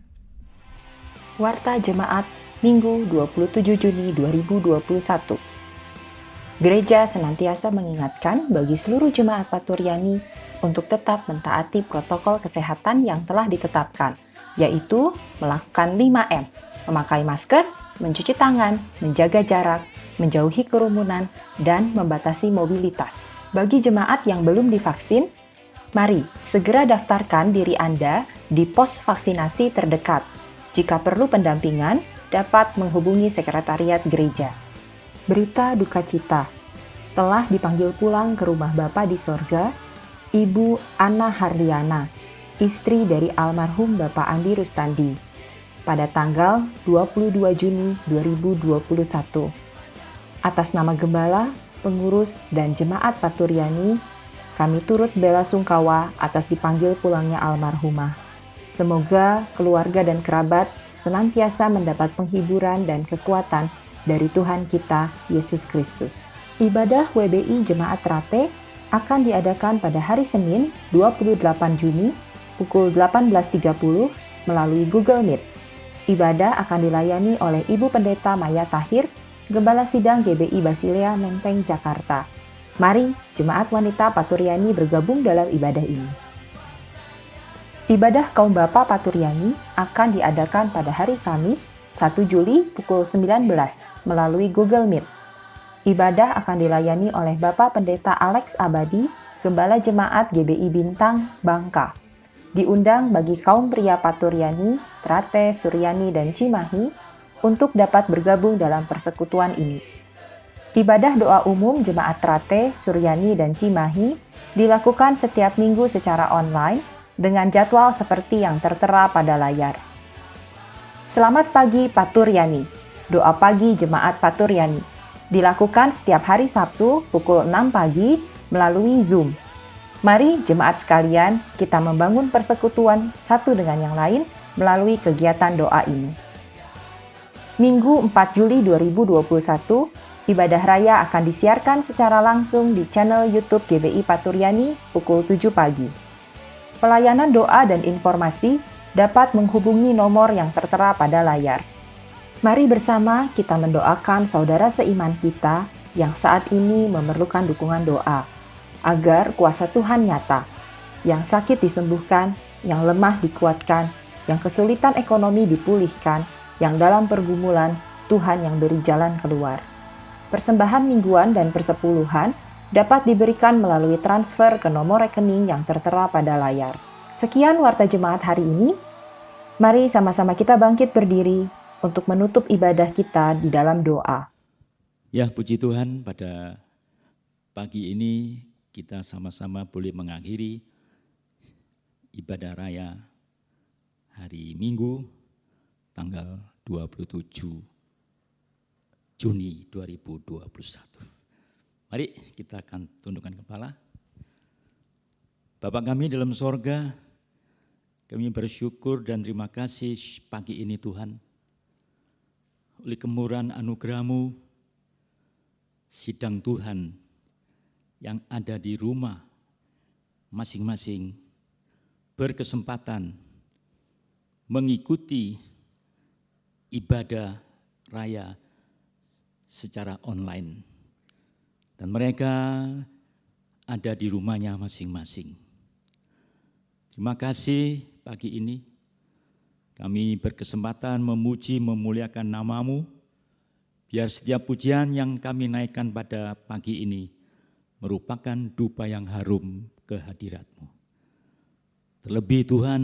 Warta Jemaat Minggu 27 Juni 2021. Gereja senantiasa mengingatkan bagi seluruh jemaat Paturyani untuk tetap mentaati protokol kesehatan yang telah ditetapkan, yaitu melakukan 5M, memakai masker, mencuci tangan, menjaga jarak, menjauhi kerumunan, dan membatasi mobilitas. Bagi jemaat yang belum divaksin, mari segera daftarkan diri Anda di pos vaksinasi terdekat. Jika perlu pendampingan, dapat menghubungi sekretariat gereja. Berita duka cita. Telah dipanggil pulang ke rumah Bapa di sorga, Ibu Anna Harliana, istri dari almarhum Bapak Andi Rustandi, pada tanggal 22 Juni 2021. Atas nama Gembala, pengurus, dan jemaat Paturyani, kami turut bela sungkawa atas dipanggil pulangnya almarhumah. Semoga keluarga dan kerabat senantiasa mendapat penghiburan dan kekuatan dari Tuhan kita, Yesus Kristus. Ibadah WBI Jemaat Trate akan diadakan pada hari Senin 28 Juni pukul 18.30 melalui Google Meet. Ibadah akan dilayani oleh Ibu Pendeta Maya Tahir, Gembala Sidang GBI Basilea Menteng, Jakarta. Mari Jemaat Wanita Paturyani bergabung dalam ibadah ini. Ibadah kaum Bapa Paturyani akan diadakan pada hari Kamis 1 Juli pukul 19 melalui Google Meet. Ibadah akan dilayani oleh Bapak Pendeta Alex Abadi, Gembala Jemaat GBI Bintang, Bangka. Diundang bagi kaum pria Paturyani, Trate, Suryani, dan Cimahi untuk dapat bergabung dalam persekutuan ini. Ibadah doa umum Jemaat Trate, Suryani, dan Cimahi dilakukan setiap minggu secara online dengan jadwal seperti yang tertera pada layar. Selamat pagi Paturyani, doa pagi Jemaat Paturyani, dilakukan setiap hari Sabtu pukul 6 pagi melalui Zoom. Mari jemaat sekalian, kita membangun persekutuan satu dengan yang lain melalui kegiatan doa ini. Minggu 4 Juli 2021, ibadah raya akan disiarkan secara langsung di channel YouTube GBI Paturyani pukul 7 pagi. Pelayanan doa dan informasi dapat menghubungi nomor yang tertera pada layar. Mari bersama kita mendoakan saudara seiman kita yang saat ini memerlukan dukungan doa, agar kuasa Tuhan nyata, yang sakit disembuhkan, yang lemah dikuatkan, yang kesulitan ekonomi dipulihkan, yang dalam pergumulan Tuhan yang beri jalan keluar. Persembahan mingguan dan persepuluhan dapat diberikan melalui transfer ke nomor rekening yang tertera pada layar. Sekian Warta Jemaat hari ini. Mari sama-sama kita bangkit berdiri untuk menutup ibadah kita di dalam doa. Ya, puji Tuhan, pada pagi ini kita sama-sama boleh mengakhiri ibadah raya hari Minggu tanggal 27 Juni 2021. Mari kita akan tundukkan kepala. Bapa kami dalam sorga, kami bersyukur dan terima kasih pagi ini Tuhan. Oleh kemurahan anugerah-Mu, sidang Tuhan yang ada di rumah masing-masing berkesempatan mengikuti ibadah raya secara online. Dan mereka ada di rumahnya masing-masing. Terima kasih pagi ini kami berkesempatan memuji memuliakan nama-Mu. Biar setiap pujian yang kami naikkan pada pagi ini merupakan dupa yang harum kehadirat-Mu. Terlebih Tuhan,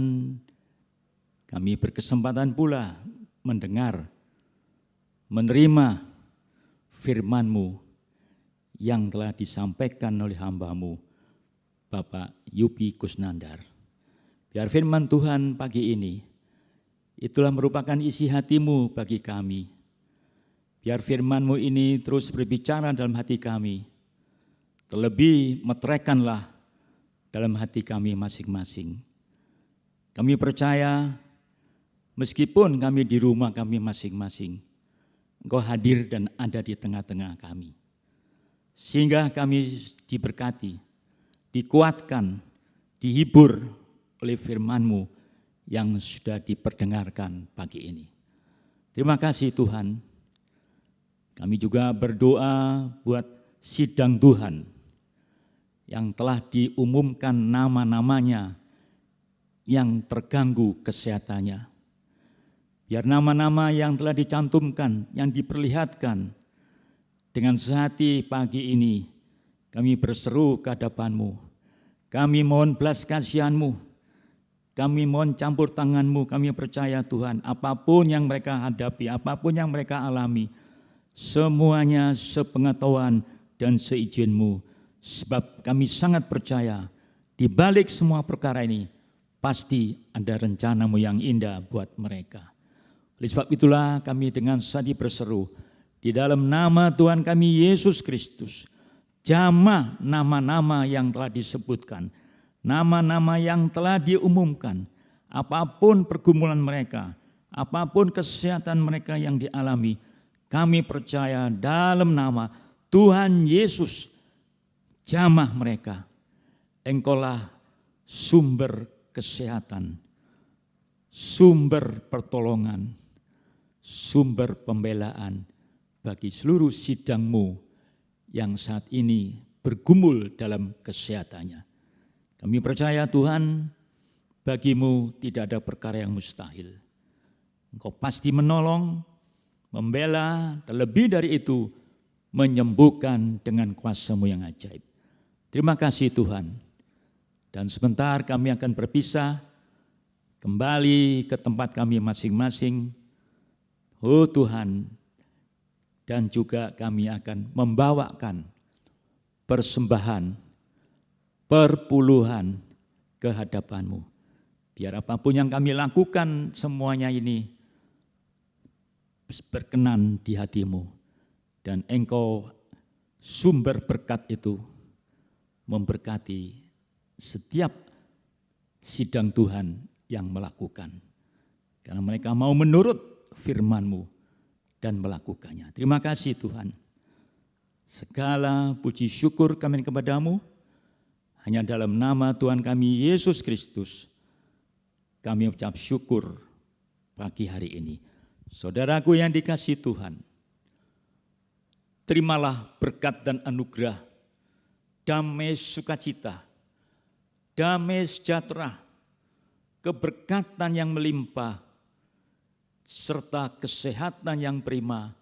kami berkesempatan pula mendengar, menerima firman-Mu yang telah disampaikan oleh hamba-Mu, Bapak Yupi Kusnandar. Biar firman Tuhan pagi ini, itulah merupakan isi hati-Mu bagi kami. Biar firman-Mu ini terus berbicara dalam hati kami. Terlebih meteraikanlah dalam hati kami masing-masing. Kami percaya meskipun kami di rumah kami masing-masing, Engkau hadir dan ada di tengah-tengah kami. Sehingga kami diberkati, dikuatkan, dihibur oleh firman-Mu yang sudah diperdengarkan pagi ini. Terima kasih Tuhan. Kami juga berdoa buat sidang Tuhan yang telah diumumkan nama-namanya yang terganggu kesehatannya. Biar nama-nama yang telah dicantumkan, yang diperlihatkan dengan sehati pagi ini, kami berseru ke hadapan-Mu. Kami mohon belas kasihan-Mu, kami mohon campur tangan-Mu, kami percaya Tuhan, apapun yang mereka hadapi, apapun yang mereka alami, semuanya sepengetahuan dan seizin-Mu. Sebab kami sangat percaya di balik semua perkara ini pasti ada rencana-Mu yang indah buat mereka. Oleh sebab itulah kami dengan sadar berseru di dalam nama Tuhan kami Yesus Kristus, jamah nama-nama yang telah disebutkan, nama-nama yang telah diumumkan, apapun pergumulan mereka, apapun kesehatan mereka yang dialami, kami percaya dalam nama Tuhan Yesus, jamah mereka. Engkaulah sumber kesehatan, sumber pertolongan, sumber pembelaan bagi seluruh sidang-Mu yang saat ini bergumul dalam kesehatannya. Kami percaya Tuhan, bagi-Mu tidak ada perkara yang mustahil. Engkau pasti menolong, membela, terlebih dari itu menyembuhkan dengan kuasa-Mu yang ajaib. Terima kasih Tuhan. Dan sebentar kami akan berpisah kembali ke tempat kami masing-masing. Oh Tuhan, dan juga kami akan membawakan persembahan, perpuluhan ke hadapan-Mu. Biar apapun yang kami lakukan semuanya ini berkenan di hati-Mu. Dan Engkau sumber berkat itu memberkati setiap sidang Tuhan yang melakukan. Karena mereka mau menurut firman-Mu dan melakukannya. Terima kasih Tuhan. Segala puji syukur kami kepada-Mu, hanya dalam nama Tuhan kami Yesus Kristus, kami ucap syukur pagi hari ini. Saudaraku yang dikasihi Tuhan, terimalah berkat dan anugerah, damai sukacita, damai sejahtera, keberkatan yang melimpah, serta kesehatan yang prima,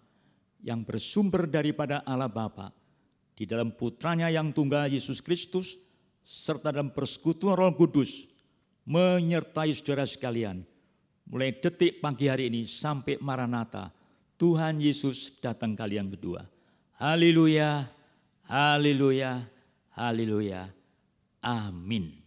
yang bersumber daripada Allah Bapa, di dalam putranya yang tunggal Yesus Kristus, serta dalam persekutuan Roh Kudus, menyertai saudara sekalian, mulai detik pagi hari ini sampai Maranatha, Tuhan Yesus datang kali yang kedua. Haleluya, haleluya, haleluya, amin.